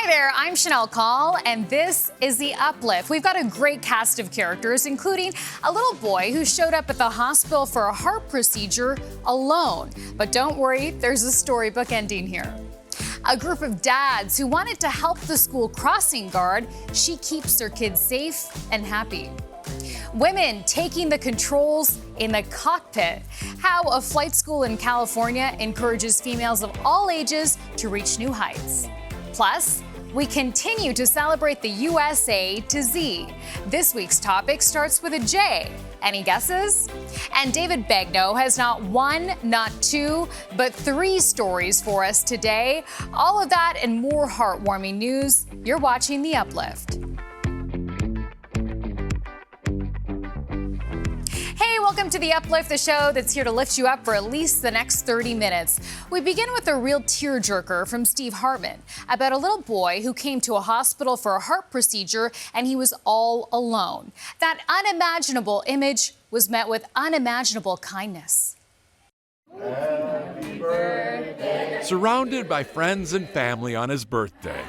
there, I'm Shanelle Kaul, and this is the Uplift. We've got a great cast of characters, including a little boy who showed up at the hospital for a heart procedure alone. But don't worry, there's a storybook ending here. A group of dads who wanted to help the school crossing guard. She keeps their kids safe and happy. Women taking the controls in the cockpit. How a flight school in California encourages females of all ages to reach new heights. Plus, we continue to celebrate the USA to Z. This week's topic starts with a J. Any guesses? And David Begnaud has not one, not two, but three stories for us today. All of that and more heartwarming news. You're watching The Uplift. Hey, welcome to The Uplift, the show that's here to lift you up for at least the next 30 minutes. We begin with a real tearjerker from Steve Hartman about a little boy who came to a hospital for a heart procedure and he was all alone. That unimaginable image was met with unimaginable kindness. Happy birthday. Surrounded by friends and family on his birthday,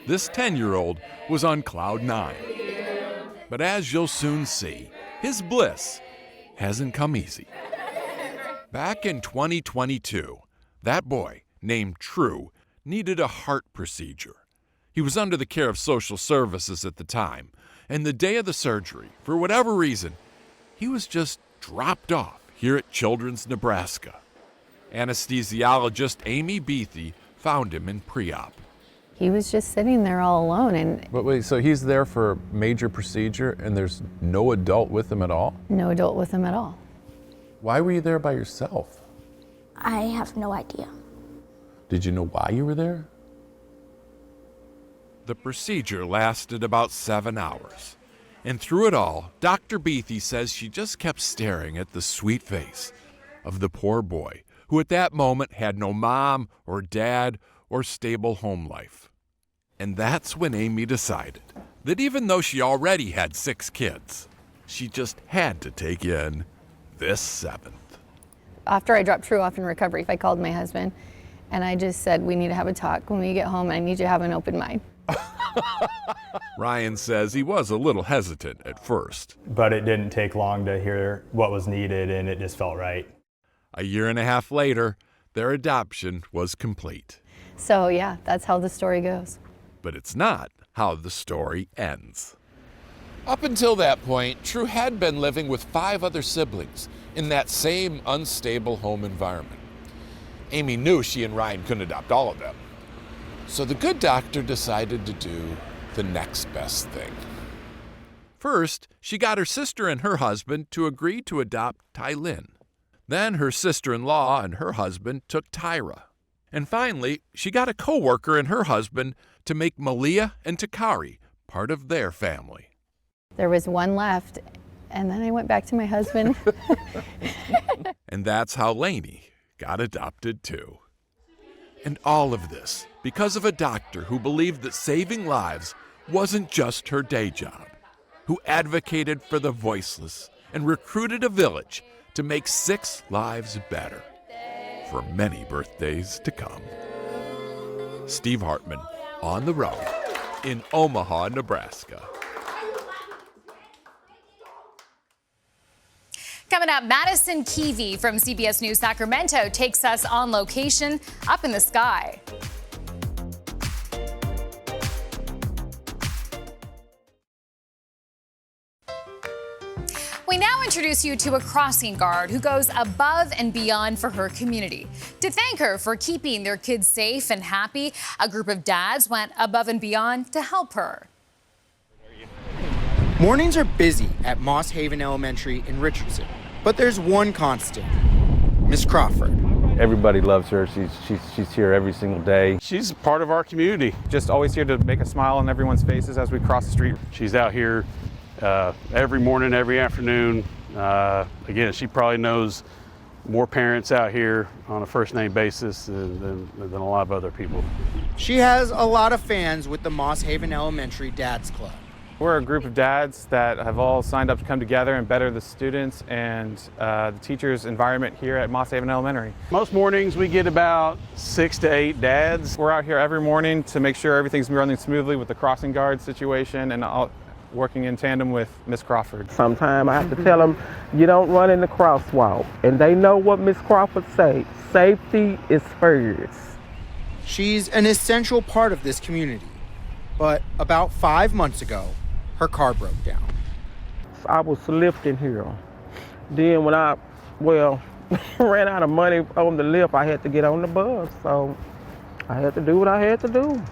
this 10-year-old was on cloud 9. But as you'll soon see, his bliss hasn't come easy. Back in 2022, that boy, named True, needed a heart procedure. He was under the care of social services at the time, and the day of the surgery, for whatever reason, he was just dropped off here at Children's Nebraska. Anesthesiologist Amy Beathy found him in pre-op. He was just sitting there all alone. But wait, so he's there for a major procedure and there's no adult with him at all? No adult with him at all. Why were you there by yourself? I have no idea. Did you know why you were there? The procedure lasted about 7 hours. And through it all, Dr. Beathy says she just kept staring at the sweet face of the poor boy, who at that moment had no mom or dad or stable home life. And that's when Amy decided that even though she already had 6 kids, she just had to take in this 7th. After I dropped True off in recovery, I called my husband and I just said, we need to have a talk. When we get home, I need you to have an open mind. Ryan says he was a little hesitant at first. But it didn't take long to hear what was needed, and it just felt right. A year and a half later, their adoption was complete. So yeah, that's how the story goes. But it's not how the story ends. Up until that point, True had been living with 5 other siblings in that same unstable home environment. Amy knew she and Ryan couldn't adopt all of them. So the good doctor decided to do the next best thing. First, she got her sister and her husband to agree to adopt Tylynn. Then her sister-in-law and her husband took Tyra. And finally, she got a co-worker and her husband to make Malia and Takari part of their family. There was one left, and then I went back to my husband. And that's how Lainey got adopted too. And all of this because of a doctor who believed that saving lives wasn't just her day job, who advocated for the voiceless and recruited a village to make 6 lives better for many birthdays to come. Steve Hartman on the road in Omaha, Nebraska. Coming up, Madison Keevy from CBS News Sacramento takes us on location up in the sky. We now introduce you to a crossing guard who goes above and beyond for her community. To thank her for keeping their kids safe and happy, a group of dads went above and beyond to help her. Mornings are busy at Moss Haven Elementary in Richardson, but there's one constant, Miss Crawford. Everybody loves her. She's here every single day. She's part of our community. Just always here to make a smile on everyone's faces as we cross the street. She's out here every morning, every afternoon. Again, she probably knows more parents out here on a first name basis than a lot of other people. She has a lot of fans with the Moss Haven Elementary Dads Club. We're a group of dads that have all signed up to come together and better the students and the teachers' environment here at Moss Haven Elementary. Most mornings we get about 6 to 8 dads. We're out here every morning to make sure everything's running smoothly with the crossing guard situation and working in tandem with Miss Crawford. Sometimes I have to tell them, you don't run in the crosswalk. And they know what Miss Crawford says. Safety is first. She's an essential part of this community. But about 5 months ago, her car broke down. I was lifting here. Then when I ran out of money on the lift, I had to get on the bus. So I had to do what I had to do.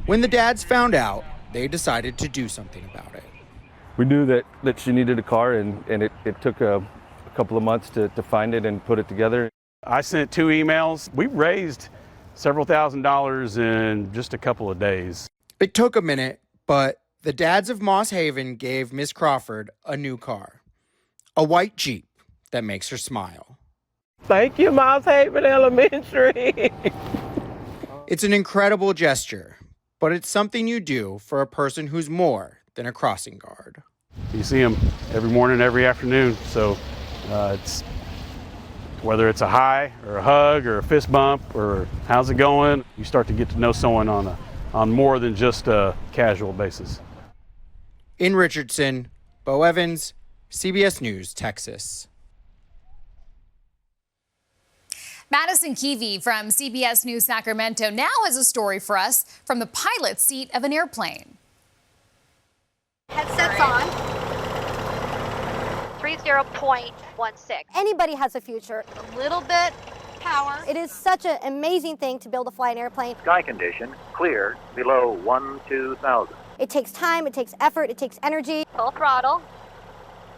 When the dads found out, they decided to do something about it. We knew that she needed a car, and it took a couple of months to find it and put it together. I sent 2 emails. We raised several $1,000s in just a couple of days. It took a minute, but the dads of Moss Haven gave Miss Crawford a new car, a white Jeep that makes her smile. Thank you, Moss Haven Elementary. It's an incredible gesture, but it's something you do for a person who's more than a crossing guard. You see them every morning, every afternoon, so it's whether it's a hi or a hug or a fist bump or how's it going, you start to get to know someone on more than just a casual basis. In Richardson, Bo Evans, CBS News, Texas. Madison Keevy from CBS News Sacramento now has a story for us from the pilot's seat of an airplane. Headsets on. 30.16. Anybody has a future. A little bit power. It is such an amazing thing to be able to fly an airplane. Sky condition clear below 12,000. It takes time, it takes effort, it takes energy. Full throttle.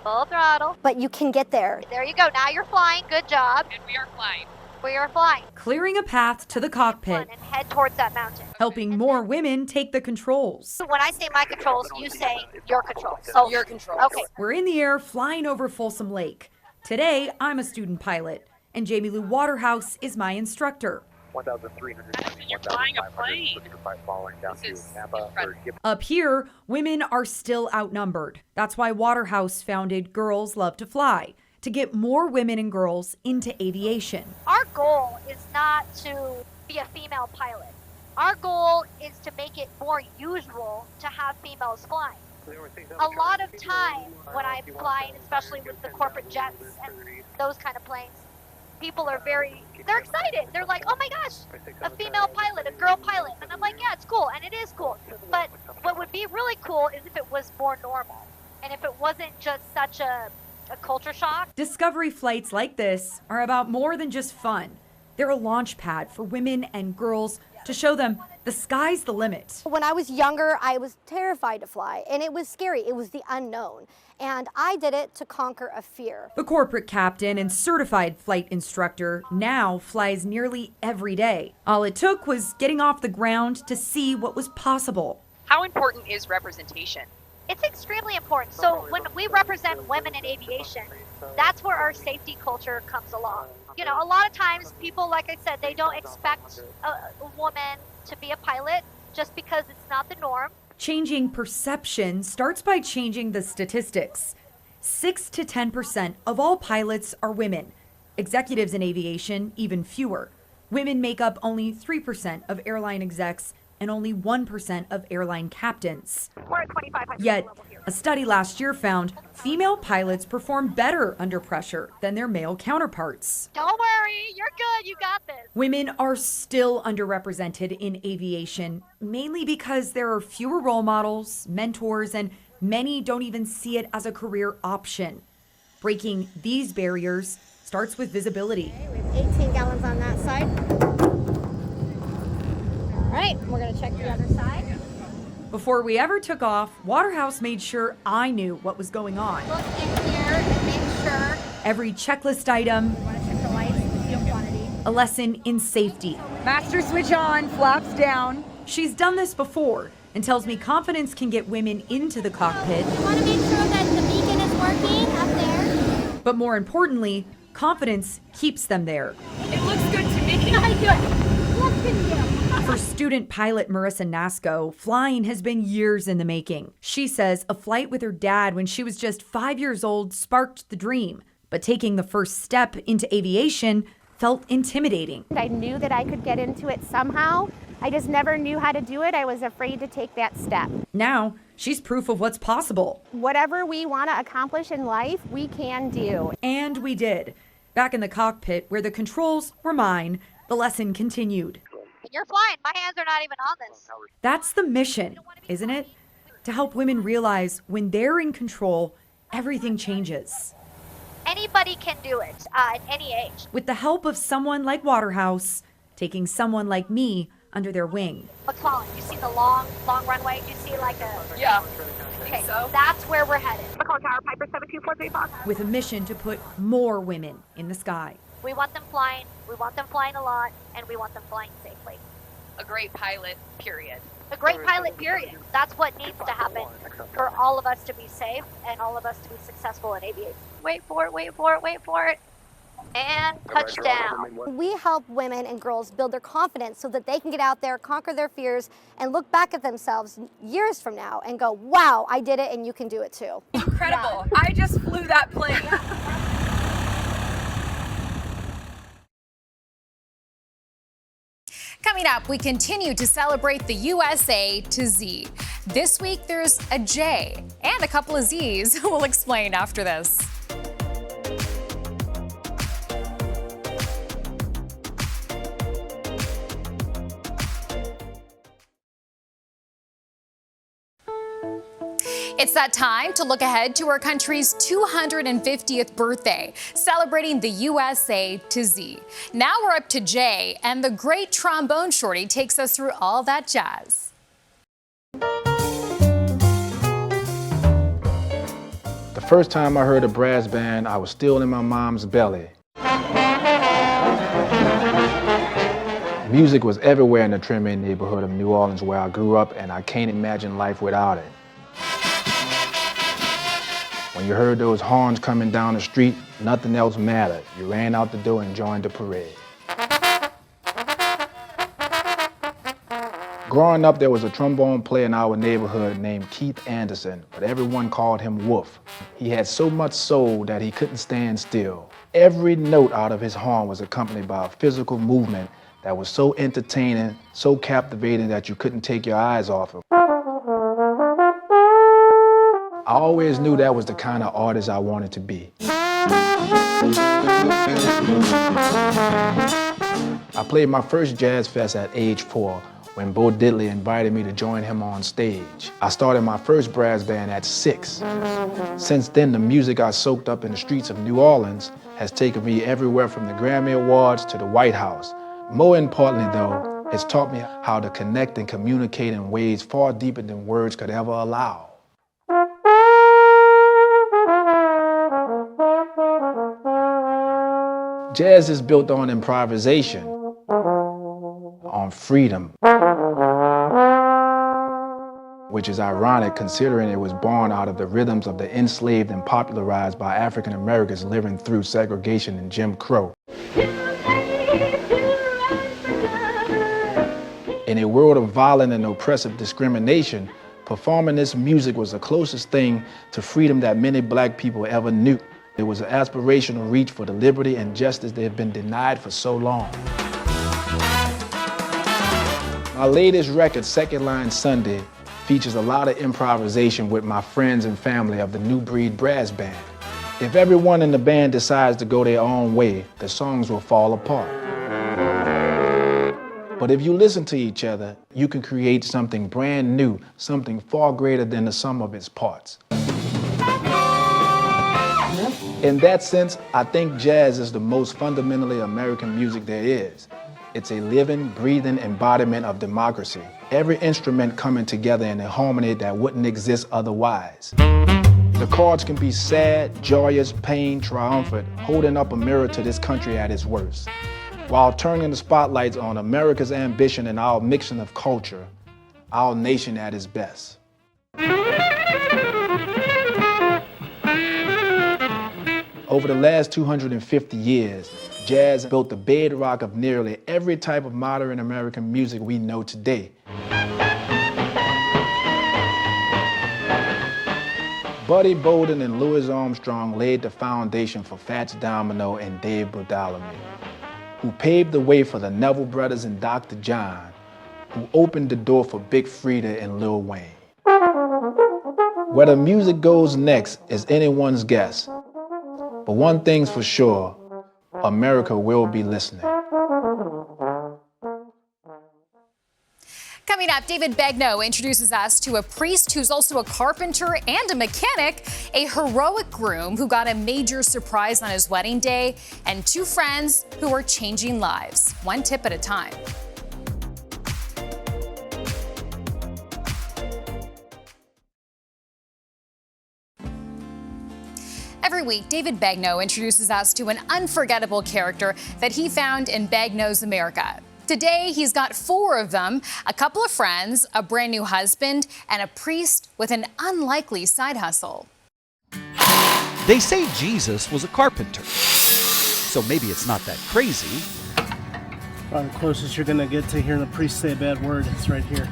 Full throttle. But you can get there. There you go. Now you're flying. Good job. And we are flying. We are flying. Clearing a path to the cockpit. And head towards that mountain. Helping more women take the controls. When I say my controls, you say your controls. Oh, your controls. Okay. We're in the air flying over Folsom Lake. Today, I'm a student pilot, and Jamie Lou Waterhouse is my instructor. 1,300. You're flying a plane. Up here, women are still outnumbered. That's why Waterhouse founded Girls Love to Fly, to get more women and girls into aviation. Our goal is not to be a female pilot. Our goal is to make it more usual to have females flying. A lot of time when I'm flying, especially with the corporate jets and those kind of planes, people are they're excited. They're like, oh my gosh, a female pilot, a girl pilot. And I'm like, yeah, it's cool, and it is cool. But what would be really cool is if it was more normal, and if it wasn't just such a culture shock. Discovery flights like this are about more than just fun. They're a launch pad for women and girls to show them the sky's the limit. When I was younger, I was terrified to fly, and it was scary. It was the unknown. And I did it to conquer a fear. The corporate captain and certified flight instructor now flies nearly every day. All it took was getting off the ground to see what was possible. How important is representation? It's extremely important. So when we represent women in aviation, that's where our safety culture comes along. You know, a lot of times people, like I said, they don't expect a woman to be a pilot just because it's not the norm. Changing perception starts by changing the statistics. 6 to 10% of all pilots are women. Executives in aviation, even fewer. Women make up only 3% of airline execs and only 1% of airline captains. We're at 2,500 Yet, level here. a study last year found female pilots perform better under pressure than their male counterparts. Don't worry, you're good, you got this. Women are still underrepresented in aviation, mainly because there are fewer role models, mentors, and many don't even see it as a career option. Breaking these barriers starts with visibility. Okay, we have 18 gallons on that side. All right, we're gonna check the other side. Before we ever took off, Waterhouse made sure I knew what was going on. Look in here and make sure. Every checklist item, You wanna check the lights, the fuel quantity. a lesson in safety. Master switch on, flaps down. She's done this before and tells me confidence can get women into the cockpit. You wanna make sure that the beacon is working up there. But more importantly, confidence keeps them there. It looks good to me. Good. Looks good to you. For student pilot Marissa Nasco, flying has been years in the making. She says a flight with her dad when she was just 5 years old sparked the dream, but taking the first step into aviation felt intimidating. I knew that I could get into it somehow. I just never knew how to do it. I was afraid to take that step. Now, she's proof of what's possible. Whatever we want to accomplish in life, we can do. And we did. Back in the cockpit where the controls were mine, the lesson continued. You're flying. My hands are not even on this. That's the mission, isn't it? To help women realize when they're in control, everything changes. Anybody can do it at any age. With the help of someone like Waterhouse, taking someone like me under their wing. McClellan, you see the long runway? You see like a... Yeah. Okay, so that's where we're headed. McClellan Tower, Piper 72435. With a mission to put more women in the sky. We want them flying a lot, and we want them flying safely. A great pilot, period. A great pilot, period. That's what needs to happen for all of us to be safe and all of us to be successful in aviation. Wait for it, wait for it, wait for it. And touchdown. We help women and girls build their confidence so that they can get out there, conquer their fears, and look back at themselves years from now and go, wow, I did it and you can do it too. Incredible. Yeah. I just flew that plane. Coming up, we continue to celebrate the USA to Z. This week, there's a J and a couple of Z's. We'll explain after this. It's that time to look ahead to our country's 250th birthday, celebrating the USA to Z. Now we're up to J, and the great Trombone Shorty takes us through all that jazz. The first time I heard a brass band, I was still in my mom's belly. Music was everywhere in the Tremé neighborhood of New Orleans where I grew up, and I can't imagine life without it. When you heard those horns coming down the street, nothing else mattered. You ran out the door and joined the parade. Growing up, there was a trombone player in our neighborhood named Keith Anderson, but everyone called him Wolf. He had so much soul that he couldn't stand still. Every note out of his horn was accompanied by a physical movement that was so entertaining, so captivating that you couldn't take your eyes off him. I always knew that was the kind of artist I wanted to be. I played my first jazz fest at age 4 when Bo Diddley invited me to join him on stage. I started my first brass band at 6. Since then, the music I soaked up in the streets of New Orleans has taken me everywhere from the Grammy Awards to the White House. More importantly, though, it's taught me how to connect and communicate in ways far deeper than words could ever allow. Jazz is built on improvisation, on freedom, which is ironic considering it was born out of the rhythms of the enslaved and popularized by African Americans living through segregation and Jim Crow. In a world of violent and oppressive discrimination, performing this music was the closest thing to freedom that many black people ever knew. It was an aspirational reach for the liberty and justice they have been denied for so long. My latest record, Second Line Sunday, features a lot of improvisation with my friends and family of the New Breed Brass Band. If everyone in the band decides to go their own way, the songs will fall apart. But if you listen to each other, you can create something brand new, something far greater than the sum of its parts. In that sense, I think jazz is the most fundamentally American music there is. It's a living, breathing embodiment of democracy. Every instrument coming together in a harmony that wouldn't exist otherwise. The chords can be sad, joyous, pain, triumphant, holding up a mirror to this country at its worst, while turning the spotlights on America's ambition and our mixing of culture, our nation at its best. Over the last 250 years, jazz built the bedrock of nearly every type of modern American music we know today. Buddy Bolden and Louis Armstrong laid the foundation for Fats Domino and Dave Bartholomew, who paved the way for the Neville Brothers and Dr. John, who opened the door for Big Frida and Lil Wayne. Where the music goes next is anyone's guess, but one thing's for sure, America will be listening. Coming up, David Begnaud introduces us to a priest who's also a carpenter and a mechanic, a heroic groom who got a major surprise on his wedding day, and two friends who are changing lives, one tip at a time. Every week, David Begnaud introduces us to an unforgettable character that he found in Begnaud's America. Today, he's got four of them, a couple of friends, a brand new husband, and a priest with an unlikely side hustle. They say Jesus was a carpenter, so maybe it's not that crazy. Probably the closest you're gonna get to hearing a priest say a bad word is right here.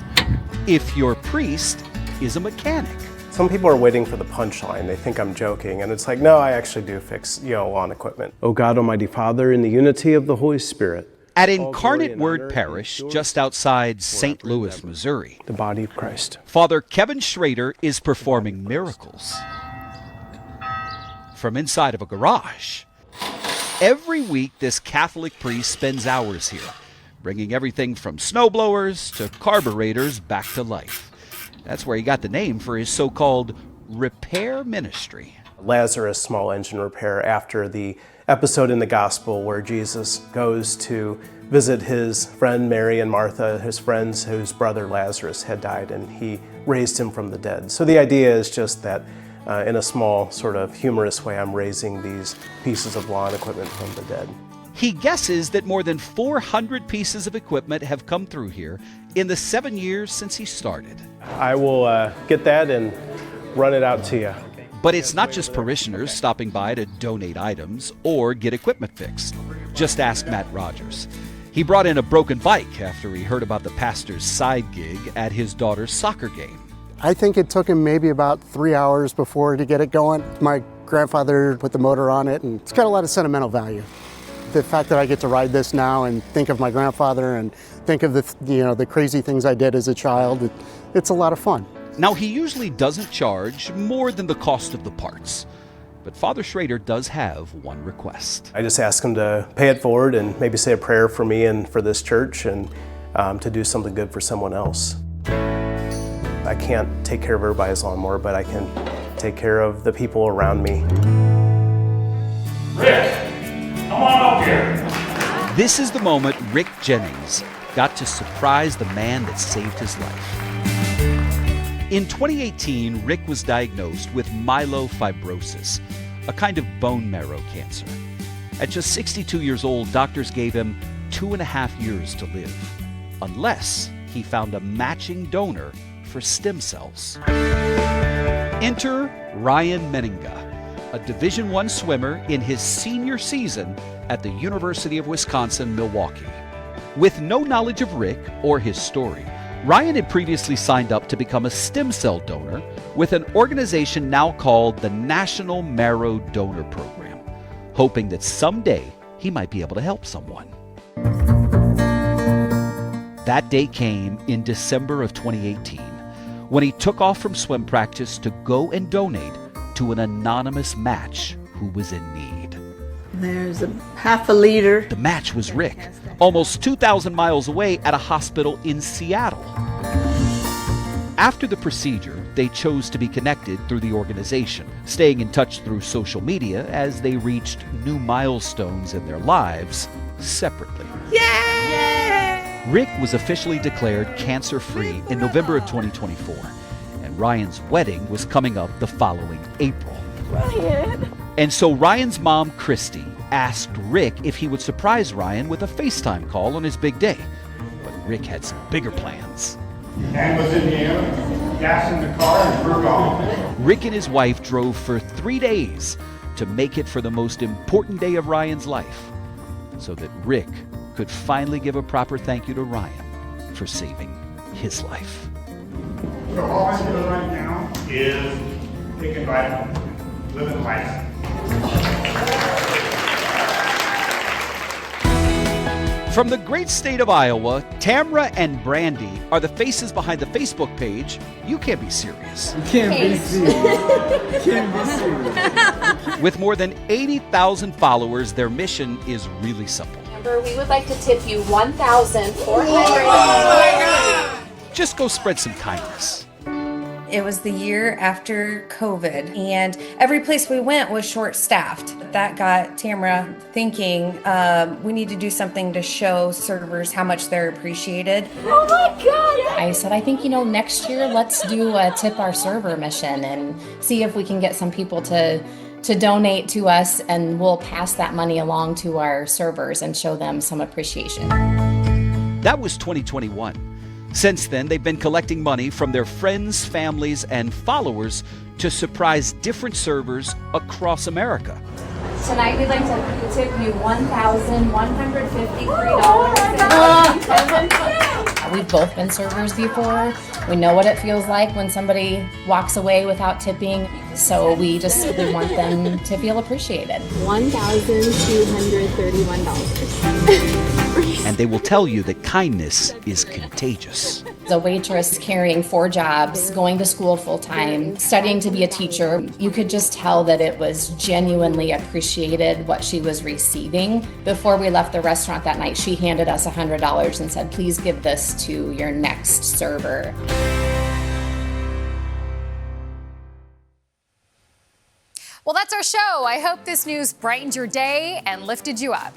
If your priest is a mechanic. Some people are waiting for the punchline. They think I'm joking, and it's like, no, I actually do fix, lawn equipment. O God, Almighty Father, in the unity of the Holy Spirit. At Incarnate Word Parish, just outside St. Louis, Missouri, the body of Christ, Father Kevin Schrader is performing miracles from inside of a garage. Every week, this Catholic priest spends hours here, bringing everything from snowblowers to carburetors back to life. That's where he got the name for his so-called repair ministry. Lazarus small engine repair, after the episode in the gospel where Jesus goes to visit his friend Mary and Martha, his friends whose brother Lazarus had died, and he raised him from the dead. So the idea is just that in a small sort of humorous way, I'm raising these pieces of lawn equipment from the dead. He guesses that more than 400 pieces of equipment have come through here in the 7 years since he started. I will get that and run it out to you. But it's not just parishioners stopping by to donate items or get equipment fixed. Just ask Matt Rogers. He brought in a broken bike after he heard about the pastor's side gig at his daughter's soccer game. I think it took him maybe about 3 hours before to get it going. My grandfather put the motor on it, and it's got a lot of sentimental value. The fact that I get to ride this now and think of my grandfather and think of the crazy things I did as a child, it's a lot of fun. Now, he usually doesn't charge more than the cost of the parts, but Father Schrader does have one request. I just ask him to pay it forward and maybe say a prayer for me and for this church, and to do something good for someone else. I can't take care of everybody's lawnmower, but I can take care of the people around me. Rick, come on up here. This is the moment Rick Jennings got to surprise the man that saved his life. In 2018, Rick was diagnosed with myelofibrosis, a kind of bone marrow cancer. At just 62 years old, doctors gave him 2.5 years to live, unless he found a matching donor for stem cells. Enter Ryan Meninga, a Division I swimmer in his senior season at the University of Wisconsin-Milwaukee. With no knowledge of Rick or his story, Ryan had previously signed up to become a stem cell donor with an organization now called the National Marrow Donor Program, hoping that someday he might be able to help someone. That day came in December of 2018, when he took off from swim practice to go and donate to an anonymous match who was in need. There's a half a liter. The match was Rick, almost 2,000 miles away at a hospital in Seattle. After the procedure, they chose to be connected through the organization, staying in touch through social media as they reached new milestones in their lives separately. Yay! Rick was officially declared cancer-free in November of 2024, and Ryan's wedding was coming up the following April. Ryan! And so Ryan's mom, Christy, asked Rick if he would surprise Ryan with a FaceTime call on his big day. But Rick had some bigger plans. Hand was in the air, gas in the car, and we're gone. Rick and his wife drove for 3 days to make it for the most important day of Ryan's life, so that Rick could finally give a proper thank you to Ryan for saving his life. So all I'm doing right now is taking vitamins, living life. From the great state of Iowa, Tamra and Brandy are the faces behind the Facebook page You Can't Be Serious. You can't be serious. Can't be serious. With more than 80,000 followers, their mission is really simple. Amber, we would like to tip you $1,400. Just go spread some kindness. It was the year after COVID, and every place we went was short-staffed. That got Tamra thinking, we need to do something to show servers how much they're appreciated. Oh my God! I said, I think, next year, let's do a tip our server mission and see if we can get some people to donate to us, and we'll pass that money along to our servers and show them some appreciation. That was 2021. Since then, they've been collecting money from their friends, families, and followers to surprise different servers across America. Tonight we'd like to tip you $1,153. We've both been servers before. We know what it feels like when somebody walks away without tipping. So we want them to feel appreciated. $1,231. And they will tell you that kindness is contagious. The waitress carrying 4 jobs, going to school full time, studying to be a teacher. You could just tell that it was genuinely appreciated what she was receiving. Before we left the restaurant that night, she handed us $100 and said, please give this to your next server. Well, that's our show. I hope this news brightened your day and lifted you up.